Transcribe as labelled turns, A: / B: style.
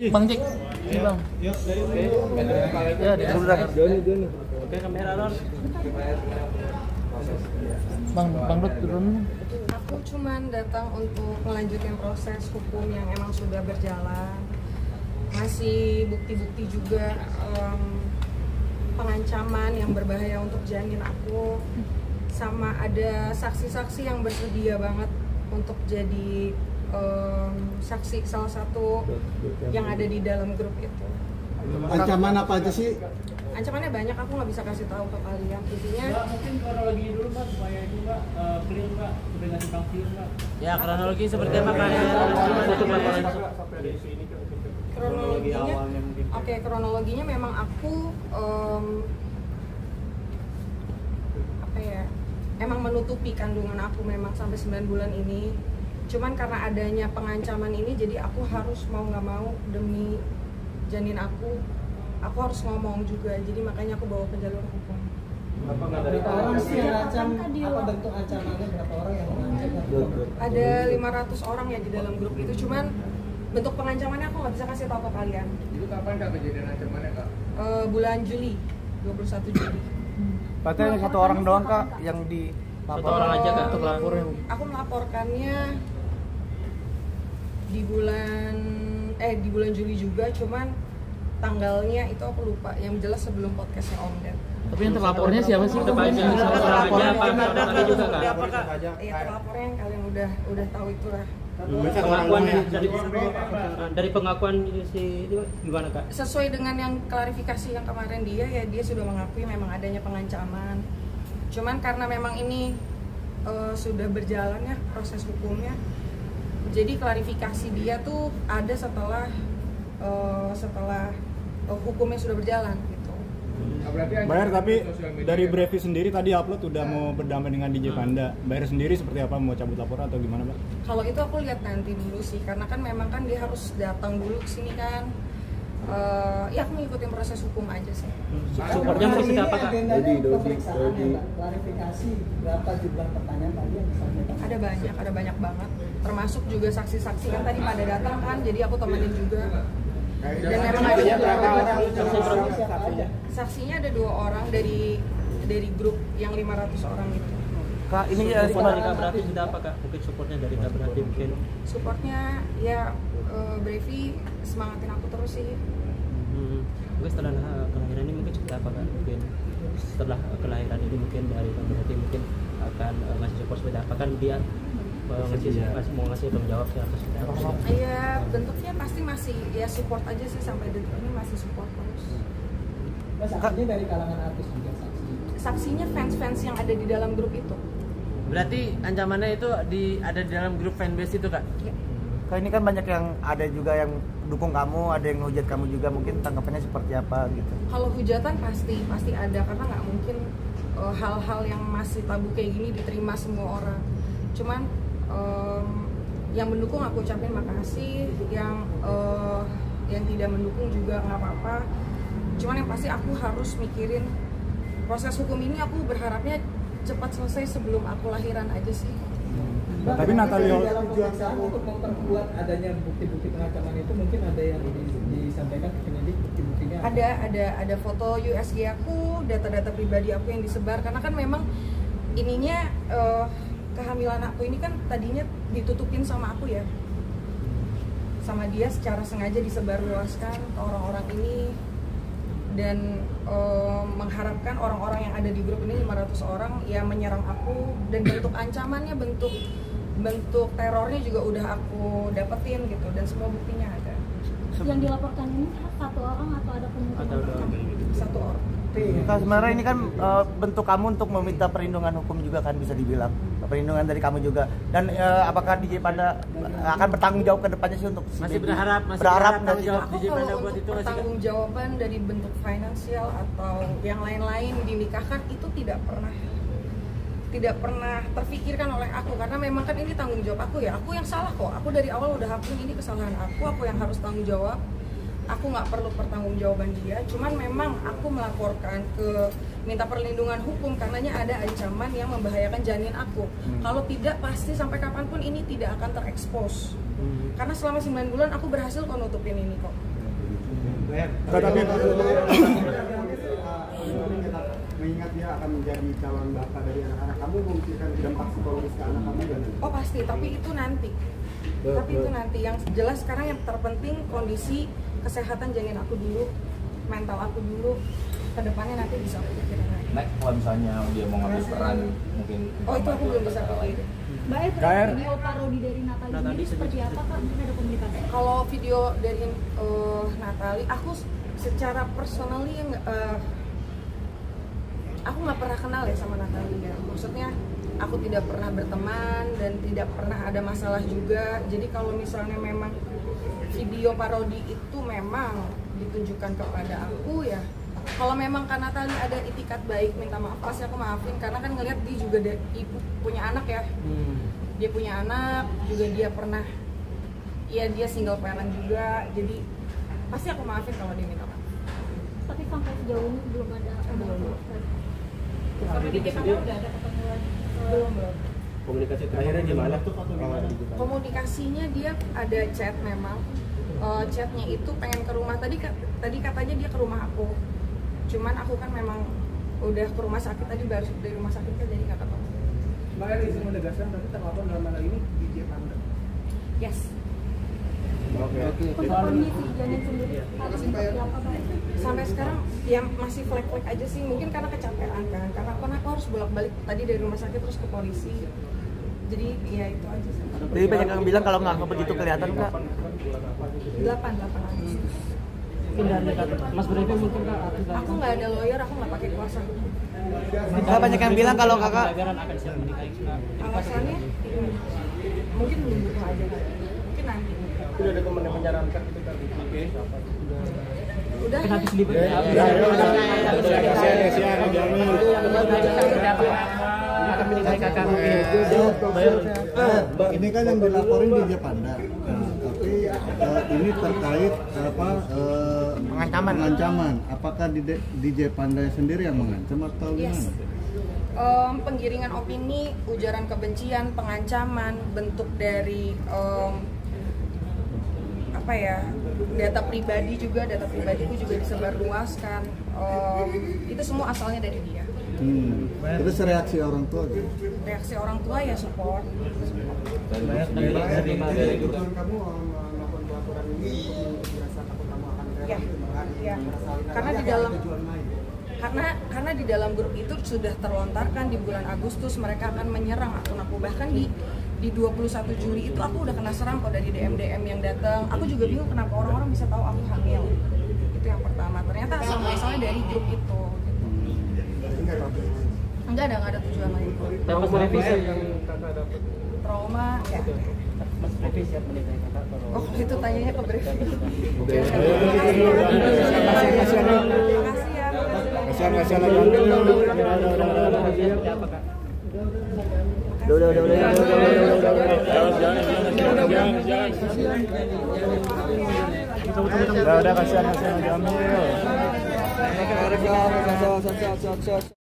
A: Bang Cik, ini Bang. Ya, di dulu dah. Joni. Oke, kamera on. Bang Dut turun.
B: Aku cuman datang untuk melanjutkan proses hukum yang emang sudah berjalan. Masih bukti-bukti juga pengancaman yang berbahaya untuk janin aku. Sama ada saksi-saksi yang bersedia banget untuk jadi saksi salah satu yang ada di dalam grup itu.
C: Ancaman apa aja sih?
B: Ancamannya banyak, aku nggak bisa kasih tahu ke kalian. Intinya
D: mungkin kronologi dulu Mbak supaya itu Mbak clear Mbak, dengan simpang siur Mbak.
A: Ya, kronologi seperti apa Kak?
B: Kronologinya, oke, kronologinya memang aku emang menutupi kandungan aku memang sampai 9 bulan ini. Cuman karena adanya pengancaman ini, jadi aku harus mau nggak mau demi janin aku harus ngomong juga. Jadi makanya aku bawa ke jalur hukum.
C: Berapa orang sih yang ancam? Apa bentuk ancamannya? Berapa orang yang mengancam?
B: Ada 500 orang ya di dalam grup itu. Cuman bentuk pengancamannya aku nggak bisa kasih tahu ke kalian.
E: Itu kapan Kak kejadian ancamannya Kak?
B: Bulan Juli, 21 Juli.
F: Berarti hanya satu orang doang Kak yang di
A: Satu orang aja Kak untuk laporin.
B: Aku melaporkannya di bulan Juli juga, cuman tanggalnya itu aku lupa. Yang jelas sebelum podcastnya Om Ded.
A: Tapi yang terlapornya siapa sih? Satu orang aja apa ada juga Kak?
B: Iya, terlapornya yang kalian udah tahu itulah.
D: Pengakuan dari pengakuan si gimana Kak?
B: Sesuai dengan yang klarifikasi yang kemarin dia sudah mengakui memang adanya pengancaman. Cuman karena memang ini sudah berjalan ya proses hukumnya. Jadi klarifikasi dia tuh ada setelah hukumnya sudah berjalan gitu.
F: Bayar, tapi dari Brevi sendiri tadi upload udah mau berdamai dengan DJ Panda. Bayar sendiri seperti apa, mau cabut laporan atau gimana Pak?
B: Kalau itu aku lihat nanti dulu sih, karena kan memang kan dia harus datang dulu ke sini kan. Ya aku ngikutin proses hukum aja sih.
A: Supportnya masih apa Kak?
C: Klarifikasi berapa jumlah pertanyaan tadi yang disampaikan?
B: Ada banyak banget. Termasuk juga saksi-saksi kan tadi pada datang kan, jadi aku temenin juga. Dan memang ada saksinya ada 2 orang dari grup yang 500 orang itu.
A: Kak, ini ya dari Kak Berarti sudah apa Kak? Mungkin supportnya dari Kak Berarti mungkin.
B: Supportnya ya Brevi semangatin aku terus sih.
A: Mungkin setelah kelahiran ini mungkin seperti apa Kak? Mungkin setelah kelahiran ini mungkin dari Kak Berarti mungkin akan ngasih support seperti apa kan dia mau ngasih tanggung jawab sih atas seperti apa?
B: Iya, bentuknya pasti masih ya support aja sih, sampai detik ini masih support terus.
C: Saksinya dari kalangan artis juga
B: Saksinya fans-fans yang ada di dalam grup itu.
G: Berarti ancamannya itu ada di dalam grup fanbase itu Kak?
B: Ya.
F: Kak, ini kan banyak yang ada juga yang dukung kamu, ada yang ngehujat kamu juga, mungkin tanggapannya seperti apa gitu?
B: Kalau hujatan pasti ada, karena nggak mungkin hal-hal yang masih tabu kayak gini diterima semua orang. Cuman yang mendukung aku ucapin makasih, yang tidak mendukung juga nggak apa-apa. Cuman yang pasti aku harus mikirin proses hukum ini, aku berharapnya cepat selesai sebelum aku lahiran aja sih.
F: Tapi Natalia
C: dalam pemeriksaan untuk memperkuat adanya bukti-bukti pengancaman itu, mungkin ada yang disampaikan ke penyidik bukti-buktinya?
B: Ada foto USG aku, data-data pribadi aku yang disebar, karena kan memang ininya kehamilan aku ini kan tadinya ditutupin sama aku ya, sama dia secara sengaja disebarluaskan ke orang-orang ini, dan mengharapkan orang-orang yang ada di grup ini 500 orang ya menyerang aku, dan bentuk ancamannya, bentuk terornya juga udah aku dapetin gitu, dan semua buktinya ada.
H: Yang dilaporkan ini satu orang atau ada kemungkinan?
B: Satu orang.
F: Kak, sebenarnya ini kan bentuk kamu untuk meminta perlindungan hukum juga kan, bisa dibilang perlindungan dari kamu juga. Dan apakah DJ Panda akan bertanggung jawab ke depannya sih untuk
G: Masih berharap
F: tanggung
G: jawab
B: Aku
G: DJ Panda
B: kalau
G: buat
B: untuk
G: itu nggak sih Kak?
B: pertanggungjawaban dari bentuk finansial atau yang lain-lain dinikahkan itu tidak pernah terfikirkan oleh aku, karena memang kan ini tanggung jawab aku ya. Aku yang salah kok. Aku dari awal udah akuin ini kesalahan aku yang harus tanggung jawab. Aku nggak perlu pertanggungjawaban dia. Cuman memang aku melaporkan minta perlindungan hukum karenanya ada ancaman yang membahayakan janin aku. Kalau tidak, pasti sampai kapanpun ini tidak akan terekspos Karena selama 9 bulan aku berhasil kok nutupin ini kok.
I: Mengingat dia akan menjadi calon bapak dari anak-anak kamu, memikirkan dampak psikologis ke anak kamu dan
B: Oh pasti, tapi itu nanti. Tapi itu nanti. Yang jelas sekarang yang terpenting kondisi kesehatan janin aku dulu, mental aku dulu. Kedepannya nanti bisa aku pikirin lagi.
E: Next kalau misalnya dia mau ngambil peran mungkin.
B: Oh itu aku belum bisa pikirin.
H: Mbak Ed, video parodi dari Natalie ini seperti apa Kak? Mungkin ada komunikasi?
B: Kalau video dari Natalie, aku secara personally aku nggak pernah kenal ya sama Natalie ya. Maksudnya aku tidak pernah berteman dan tidak pernah ada masalah juga. Jadi kalau misalnya memang video parodi itu memang ditunjukkan kepada aku ya, kalau memang Kak Natalie ada itikat baik, minta maaf pasti aku maafin. Karena kan ngelihat dia juga ibu punya anak ya. Dia punya anak, juga dia pernah, ya dia single parent juga. Jadi pasti aku maafin kalau dia minta maaf.
H: Tapi sampai sejauh ini belum ada
B: Sampai di sendiri udah ada ketemuan? Belum.
A: Komunikasi terakhirnya gimana tuh?
B: Komunikasinya dia ada chat memang. Chatnya itu pengen ke rumah, tadi katanya dia ke rumah aku. Cuman aku kan memang udah ke rumah sakit tadi, baru dari rumah sakit kan, jadi nggak ketemu.
C: Mbak Eri izin menegaskan tapi terlapor dalam hal ini DJ Panda.
B: Yes.
H: Untuk kondisi janin sendiri harus seperti apa Mbak?
B: Sampai sekarang ya masih flek-flek aja sih, mungkin karena kecapean kan. Karena aku harus bolak-balik tadi dari rumah sakit terus ke polisi. Jadi ya itu aja sih.
F: Jadi banyak yang bilang kalau nggak begitu kelihatan Kak.
B: 8 Agustus.
A: Mungkin dari Mas Brevi mungkin Kak.
B: Aku nggak ada lawyer, aku nggak pakai kuasa.
F: Kak, banyak yang bilang kalau Kakak
A: akan siap menikahi Kak.
B: Alasannya mungkin belum butuh aja. Mungkin nanti.
C: Sudah ada komentar menyarankan itu kan?
B: Udah.
A: Kan habis libur. Akan menikahi kakak.
I: ini kan yang dilaporin DJ Panda. Tapi ini terkait pengancaman. Apakah DJ Panda sendiri yang mengancam atau
B: Yes.
I: gimana?
B: Penggiringan opini, ujaran kebencian, pengancaman, bentuk dari data pribadiku juga disebarluaskan. Itu semua asalnya dari dia.
I: Terus reaksi orang tua gitu?
B: Reaksi orang tua ya support.
A: Dari
I: Kamu melakukan pelaporan ini untuk merasa takut kamu akan
B: Ya, ya. Karena di dalam grup itu sudah terlontarkan di bulan Agustus mereka akan menyerang akun aku. Bahkan di 21 Juli itu aku udah kena serang kok dari DM yang datang. Aku juga bingung kenapa orang-orang bisa tahu aku hamil. Itu yang pertama. Ternyata asal muasalnya dari grup itu. Enggak ada tujuan lain.
A: Mas Brevi
B: Trauma ya.
A: Mas Brevi siap menikahi kakak kalau
B: Oh itu tanyanya ke Brevi. Makasih ya.
F: udah kasihan Jamil.